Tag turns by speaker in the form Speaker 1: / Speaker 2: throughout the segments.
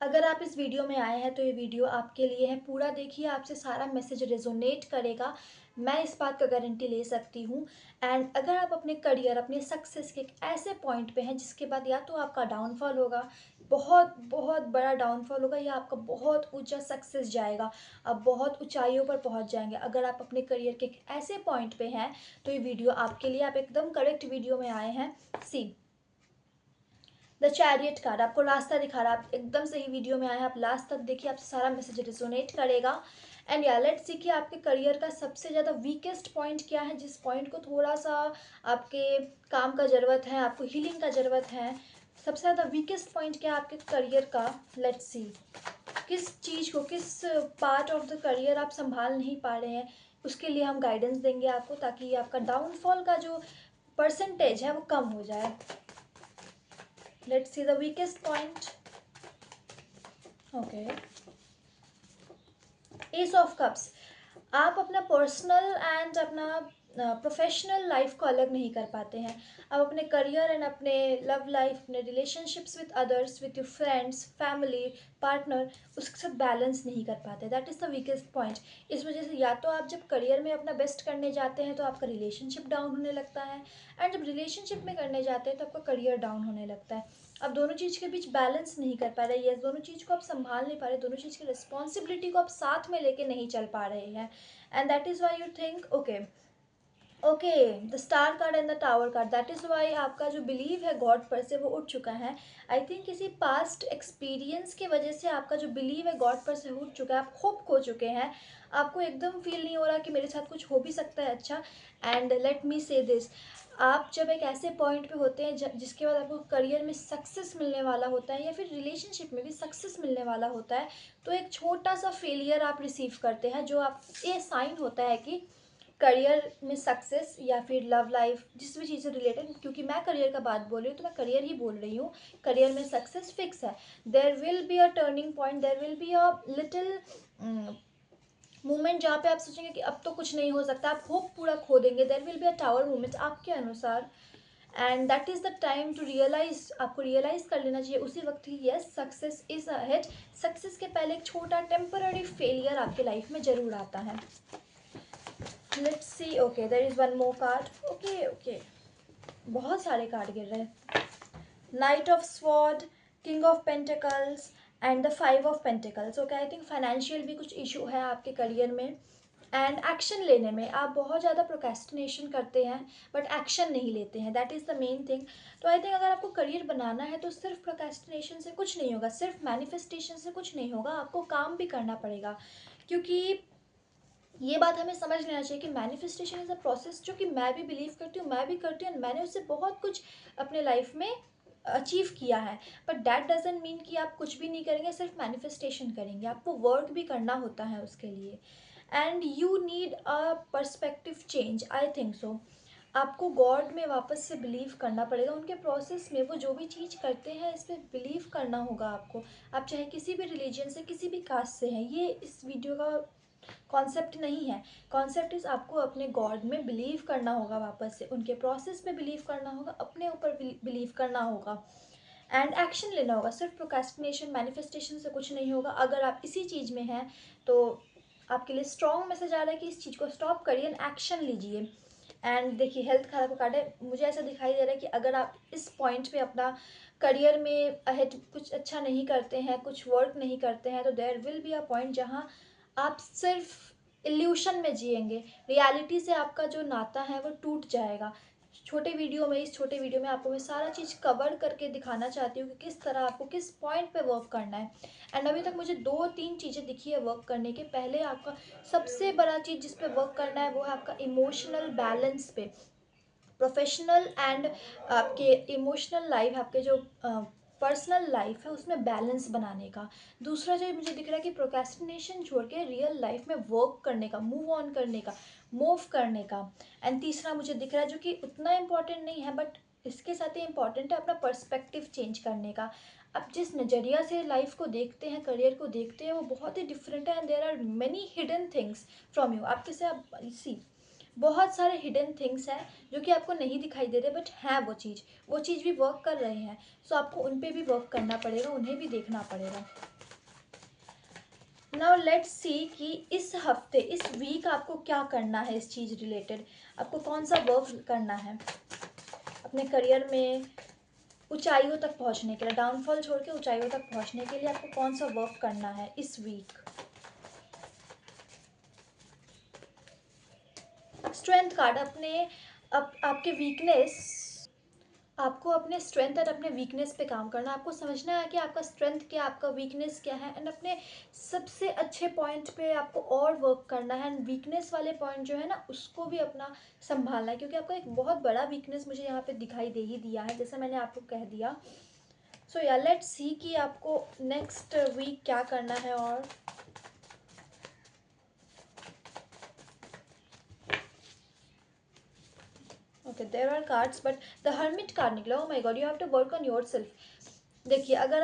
Speaker 1: अगर आप इस वीडियो में आए हैं तो ये वीडियो आपके लिए है। पूरा देखिए, आपसे सारा मैसेज रेजोनेट करेगा। मैं इस बात का गारंटी ले सकती हूँ। एंड अगर आप अपने करियर, अपने सक्सेस के एक ऐसे पॉइंट पे हैं जिसके बाद या तो आपका डाउनफॉल होगा, बहुत बहुत बड़ा डाउनफॉल होगा, या आपका बहुत ऊंचा सक्सेस जाएगा, आप बहुत ऊंचाइयों पर पहुंच जाएंगे। अगर आप अपने करियर के एक ऐसे पॉइंट पे हैं तो ये वीडियो आपके लिए, आप एकदम करेक्ट वीडियो में आए हैं। सी द चैरियट कार्ड आपको रास्ता दिखा रहा है। आप एकदम सही वीडियो में आए हैं। आप लास्ट तक देखिए, आपसे सारा मैसेज रिजोनेट करेगा। एंड या लेट्स सी कि आपके करियर का सबसे ज़्यादा वीकेस्ट पॉइंट क्या है, जिस पॉइंट को थोड़ा सा आपके काम का ज़रूरत है, आपको हीलिंग का ज़रूरत है। सबसे ज़्यादा वीकेस्ट पॉइंट क्या है आपके करियर का। लेट्स सी किस चीज़ को, किस पार्ट ऑफ द करियर आप संभाल नहीं पा रहे हैं, उसके लिए हम गाइडेंस देंगे आपको, ताकि आपका डाउनफॉल का जो परसेंटेज है वो कम हो जाए। Let's see the weakest point. Okay. Ace of Cups. आप अपना पर्सनल एंड अपना प्रोफेशनल लाइफ को अलग नहीं कर पाते हैं। आप अपने करियर एंड अपने लव लाइफ, अपने relationships with others, with your friends, family, partner, उसके साथ बैलेंस नहीं कर पाते। That is the weakest point. इस वजह से या तो आप जब करियर में अपना बेस्ट करने जाते हैं तो आपका रिलेशनशिप डाउन होने लगता है, एंड जब रिलेशनशिप में करने जाते हैं तो आपका करियर डाउन होने लगता है। आप दोनों चीज़ के बीच बैलेंस नहीं कर पा रहे, ये दोनों चीज़ को आप संभाल नहीं पा रहे, दोनों चीज़ की रिस्पॉन्सिबिलिटी को आप साथ में लेके नहीं चल पा रहे हैं। And that is why you think okay the star card and the tower card, that is why आपका जो बिलीव है गॉड पर से वो उठ चुका है। आई थिंक किसी पास्ट एक्सपीरियंस की वजह से आपका जो बिलीव है गॉड पर से उठ चुका है। आप होप खो चुके हैं। आपको एकदम फील नहीं हो रहा कि मेरे साथ कुछ हो भी सकता है अच्छा। एंड लेट मी से दिस, आप जब एक ऐसे पॉइंट पे होते हैं जिसके बाद आपको करियर में सक्सेस मिलने वाला होता है, या फिर रिलेशनशिप में भी सक्सेस मिलने वाला होता है, तो एक छोटा सा फेलियर आप रिसीव करते हैं, जो आप ये साइन होता है कि करियर में सक्सेस या फिर लव लाइफ, जिस भी चीज़ से रिलेटेड, क्योंकि मैं करियर का बात बोल रही हूँ तो मैं करियर ही बोल रही हूँ। करियर में सक्सेस फिक्स है। देर will be a turning point, there will be a little moment जहाँ पे आप सोचेंगे कि अब तो कुछ नहीं हो सकता, आप होप पूरा खो देंगे। There will be a tower moment आपके अनुसार। And that is the time to realise, आपको रियलाइज कर लेना चाहिए उसी वक्त ही, yes success is ahead. Success के पहले एक छोटा टेम्पररी फेलियर आपके लाइफ में ज़रूर आता है। Let's see, okay there is one more card. Okay बहुत सारे कार्ड गिर रहे हैं। Knight of sword, king of pentacles and the five of pentacles. Okay I think financial भी कुछ इशू है आपके करियर में, एंड एक्शन लेने में आप बहुत ज़्यादा प्रोक्रेस्टिनेशन करते हैं बट एक्शन नहीं लेते हैं। That is the main thing. तो आई थिंक अगर आपको करियर बनाना है तो सिर्फ प्रोक्रेस्टिनेशन से कुछ नहीं होगा, सिर्फ मैनिफेस्टेशन से कुछ नहीं होगा, आपको काम भी करना पड़ेगा। क्योंकि ये बात हमें समझ लेना चाहिए कि मैनिफेस्टेशन इज़ अ प्रोसेस, जो कि मैं भी बिलीव करती हूँ, मैं भी करती हूँ, मैंने उससे बहुत कुछ अपने लाइफ में अचीव किया है। बट डैट डजेंट मीन कि आप कुछ भी नहीं करेंगे, सिर्फ मैनिफेस्टेशन करेंगे, आपको वर्क भी करना होता है उसके लिए। And you need a perspective change, I think so. आपको गॉड में वापस से बिलीव करना पड़ेगा, उनके प्रोसेस में वो जो भी चीज़ करते हैं इस पर बिलीव करना होगा आपको। आप चाहे किसी भी रिलीजन से, किसी भी कास्ट से हैं, ये इस वीडियो का कॉन्सेप्ट नहीं है। कॉन्सेप्ट इज़ आपको अपने गॉड में बिलीव करना होगा, वापस से उनके प्रोसेस में बिलीव करना होगा, अपने ऊपर बिलीव करना होगा, एंड एक्शन लेना होगा। सिर्फ प्रोक्रेस्टिनेशन, मैनिफेस्टेशन से कुछ नहीं होगा। अगर आप इसी चीज़ में हैं तो आपके लिए स्ट्रॉन्ग मैसेज आ रहा है कि इस चीज़ को स्टॉप करिए एंड एक्शन लीजिए। एंड देखिए हेल्थ खराब का कार्ड है, मुझे ऐसा दिखाई दे रहा है कि अगर आप इस पॉइंट पे अपना करियर में अहेड कुछ अच्छा नहीं करते हैं, कुछ वर्क नहीं करते हैं, तो there will be a point जहाँ आप सिर्फ इल्यूशन में जिएंगे। रियलिटी से आपका जो नाता है वो टूट जाएगा। छोटे वीडियो में, इस छोटे वीडियो में आपको मैं सारा चीज़ कवर करके दिखाना चाहती हूँ कि किस तरह आपको किस पॉइंट पे वर्क करना है। एंड अभी तक मुझे 2-3 चीज़ें दिखी है वर्क करने के। पहले आपका सबसे बड़ा चीज़ जिस पे वर्क करना है वो है आपका इमोशनल बैलेंस पे, प्रोफेशनल एंड आपके इमोशनल लाइफ, आपके जो पर्सनल लाइफ है उसमें बैलेंस बनाने का। दूसरा जो मुझे दिख रहा है कि प्रोक्रेस्टिनेशन छोड़ के रियल लाइफ में वर्क करने का, मूव ऑन करने का, मूव करने का। एंड तीसरा मुझे दिख रहा है जो कि उतना इम्पॉर्टेंट नहीं है बट इसके साथ ही इम्पॉर्टेंट है, अपना पर्सपेक्टिव चेंज करने का। आप जिस नज़रिया से लाइफ को देखते हैं, करियर को देखते हैं, वो बहुत ही डिफरेंट है, and there are many hidden things from you. आप किसे आप सी बहुत सारे हिडन थिंग्स हैं जो कि आपको नहीं दिखाई दे रहे, बट है वो चीज़ भी वर्क कर रहे हैं। सो आपको उन पे भी वर्क करना पड़ेगा, उन्हें भी देखना पड़ेगा। नाउ लेट्स सी कि इस हफ्ते, इस वीक आपको क्या करना है इस चीज़ रिलेटेड। आपको कौन सा वर्क करना है अपने करियर में ऊंचाइयों तक पहुंचने के लिए, डाउनफॉल छोड़ के ऊंचाइयों तक पहुंचने के लिए आपको कौन सा वर्क करना है इस वीक। स्ट्रेंथ कार्ड, आपके वीकनेस, आपको अपने स्ट्रेंथ और अपने वीकनेस पे काम करना है। आपको समझना है कि आपका स्ट्रेंथ क्या, आपका वीकनेस क्या है, एंड अपने सबसे अच्छे पॉइंट पे आपको और वर्क करना है, एंड वीकनेस वाले पॉइंट जो है ना उसको भी अपना संभालना है, क्योंकि आपका एक बहुत बड़ा वीकनेस मुझे यहाँ पे दिखाई दे ही दिया है, जैसे मैंने आपको कह दिया। सो या लेट्स सी कि आपको नेक्स्ट वीक क्या करना है। और okay, there are cards but the hermit card निकला। Oh my god, you have to work on yourself. देखिए, अगर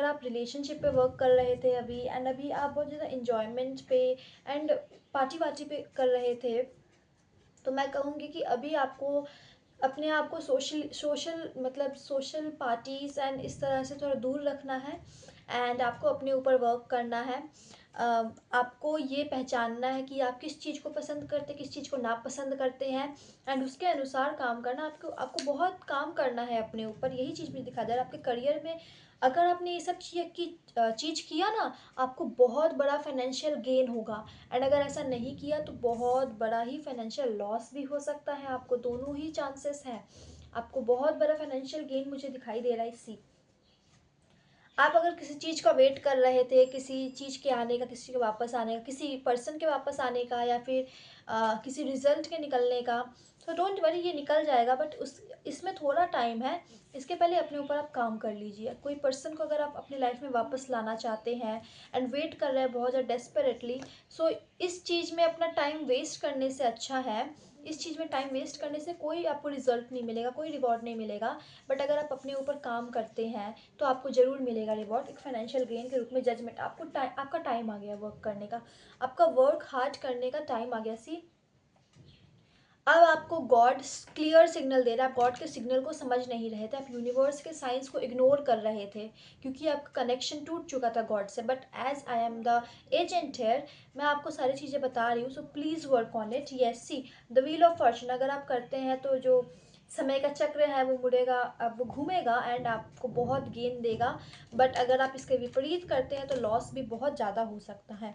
Speaker 1: आप रिलेशनशिप पे वर्क कर रहे थे अभी, एंड अभी आप बहुत ज़्यादा इन्जॉयमेंट पे एंड पार्टी वार्टी पे कर रहे थे, तो मैं कहूँगी कि अभी आपको अपने आप को सोशल पार्टीज़ एंड इस तरह से थोड़ा दूर रखना है, एंड आपको अपने ऊपर वर्क करना है। आपको ये पहचानना है कि आप किस चीज़ को पसंद करते, किस चीज़ को नापसंद करते हैं, एंड उसके अनुसार काम करना। आपको बहुत काम करना है अपने ऊपर, यही चीज़ मुझे दिखा दे रहा है। आपके करियर में अगर आपने ये सब चीज़ किया ना, आपको बहुत बड़ा फाइनेंशियल गेन होगा, एंड अगर ऐसा नहीं किया तो बहुत बड़ा ही फाइनेंशियल लॉस भी हो सकता है। आपको दोनों ही चांसेस हैं। आपको बहुत बड़ा फाइनेंशियल गेन मुझे दिखाई दे रहा है इसी। आप अगर किसी चीज़ का वेट कर रहे थे, किसी चीज़ के आने का, किसी के वापस आने का, किसी पर्सन के वापस आने का, या फिर किसी रिजल्ट के निकलने का, तो डोंट वरी, ये निकल जाएगा, बट इसमें थोड़ा टाइम है। इसके पहले अपने ऊपर आप काम कर लीजिए। कोई पर्सन को अगर आप अपनी लाइफ में वापस लाना चाहते हैं एंड वेट कर रहे हैं बहुत ज़्यादा डेस्परेटली, सो इस चीज़ में अपना टाइम वेस्ट करने से अच्छा है, इस चीज़ में टाइम वेस्ट करने से कोई आपको रिजल्ट नहीं मिलेगा, कोई रिवॉर्ड नहीं मिलेगा। बट अगर आप अपने ऊपर काम करते हैं तो आपको ज़रूर मिलेगा रिवॉर्ड, एक फाइनेंशियल गेन के रूप में। जजमेंट, आपका टाइम आ गया वर्क करने का, आपका वर्क हार्ड करने का टाइम आ गया। सी, अब आपको गॉड क्लियर सिग्नल दे रहा है। आप गॉड के सिग्नल को समझ नहीं रहे थे, आप यूनिवर्स के साइंस को इग्नोर कर रहे थे, क्योंकि आपका कनेक्शन टूट चुका था गॉड से। But as I am the agent here, मैं आपको सारी चीज़ें बता रही हूँ, so please work on it. Yes, see the wheel of fortune अगर आप करते हैं तो जो समय का चक्र है वो मुड़ेगा, अब वो घूमेगा एंड आपको बहुत गेन देगा। बट अगर आप इसके विपरीत करते हैं तो लॉस भी बहुत ज़्यादा हो सकता है।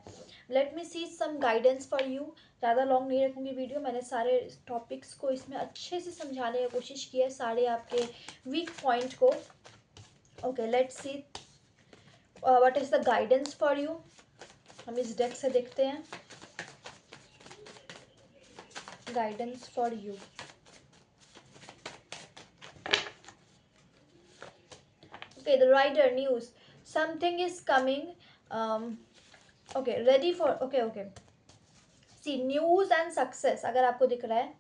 Speaker 1: Let me see some guidance for you. ज़्यादा लॉन्ग नहीं रखूँगी वीडियो, मैंने सारे टॉपिक्स को इसमें अच्छे से समझाने की कोशिश की है, सारे आपके वीक पॉइंट को। Okay, let's see what is the guidance for you. हम इस डेक से देखते हैं guidance for you. Okay, the rider news, something is coming. Okay, ready for, okay, see news and success अगर आपको दिख रहा है,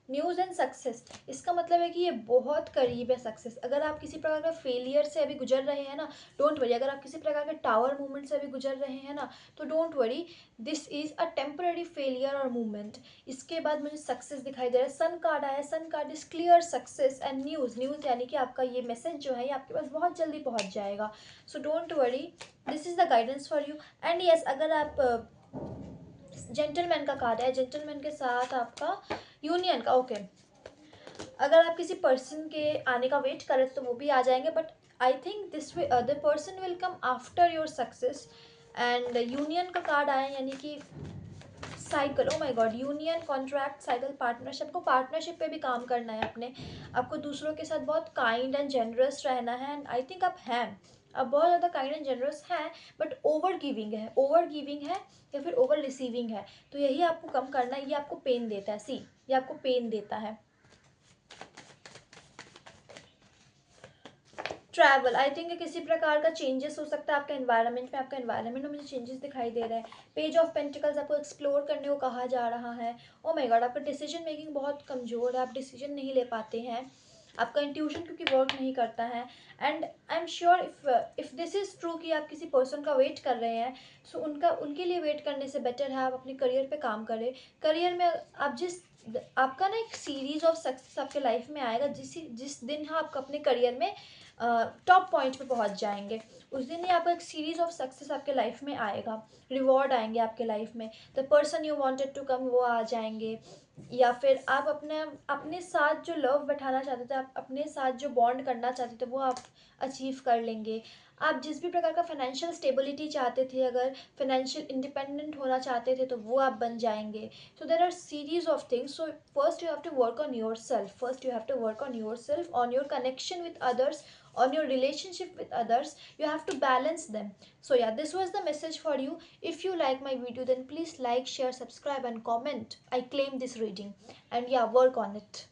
Speaker 1: न्यूज़ एंड सक्सेस, इसका मतलब है कि ये बहुत करीब है सक्सेस। अगर आप किसी प्रकार का फेलियर से अभी गुजर रहे हैं ना, डोंट वरी। अगर आप किसी प्रकार के टावर मूवमेंट से अभी गुजर रहे हैं ना, तो don't worry, this is a temporary failure और मूवमेंट। इसके बाद मुझे सक्सेस दिखाई दे रहा है। सन कार्ड आया, sun card is clear success and news यानी कि आपका ये मैसेज जो है ये आपके पास बहुत जल्दी पहुँच जाएगा। So don't worry, this is the guidance for you. And yes, अगर आप जेंटलमैन का कार्ड है, जेंटलमैन के साथ आपका यूनियन का। ओके, अगर आप किसी पर्सन के आने का वेट करें तो वो भी आ जाएंगे, but I think this the person will come after your success. And union का कार्ड आया, यानी कि cycle. O my God, union, contract, cycle, partnership. को पार्टनरशिप पे भी काम करना है अपने, आपको दूसरों के साथ बहुत काइंड एंड जेनरस रहना है, एंड आई थिंक आप हैं, आप बहुत ज़्यादा काइंड एंड जेनरस हैं, बट ओवर गिविंग है या फिर ओवर रिसीविंग है, तो यही आपको कम करना है। ये आपको पेन देता है, सी, ये आपको पेन देता है। ट्रैवल, आई थिंक किसी प्रकार का चेंजेस हो सकता है आपके एनवायरनमेंट में, आपका एनवायरनमेंट में मुझे चेंजेस दिखाई दे रहे हैं। पेज ऑफ पेंटिकल्स, आपको एक्सप्लोर करने को कहा जा रहा है। ओ माय गॉड, आपका डिसीजन मेकिंग बहुत कमज़ोर है, आप डिसीजन नहीं ले पाते हैं, आपका इंट्यूशन क्योंकि वर्क नहीं करता है। And I am sure if this is true कि आप किसी पर्सन का वेट कर रहे हैं, सो उनके लिए वेट करने से बेटर है आप अपने करियर पे काम करें। करियर में आप जिस आपका ना एक सीरीज ऑफ सक्सेस आपके लाइफ में आएगा, जिस दिन आप अपने करियर में टॉप पॉइंट पे पहुंच जाएंगे, उस दिन ही आपका एक सीरीज ऑफ सक्सेस आपके लाइफ में आएगा, रिवॉर्ड आएंगे आपके लाइफ में, the person you wanted to come वो आ जाएंगे, या फिर आप अपने अपने साथ जो लव बैठाना चाहते थे, आप अपने साथ जो बॉन्ड करना चाहते थे वो आप अचीव कर लेंगे। आप जिस भी प्रकार का फाइनेंशियल स्टेबिलिटी चाहते थे, अगर फाइनेंशियल इंडिपेंडेंट होना चाहते थे, तो वो आप बन जाएंगे। So there are series of things. So first you have to work on yourself. First you have to work on yourself, on your connection with others, on your relationship with others. You have to balance them. So yeah, this was the message for you. If you like my video, then please like, share, subscribe and comment. I claim this reading. And yeah, work on it.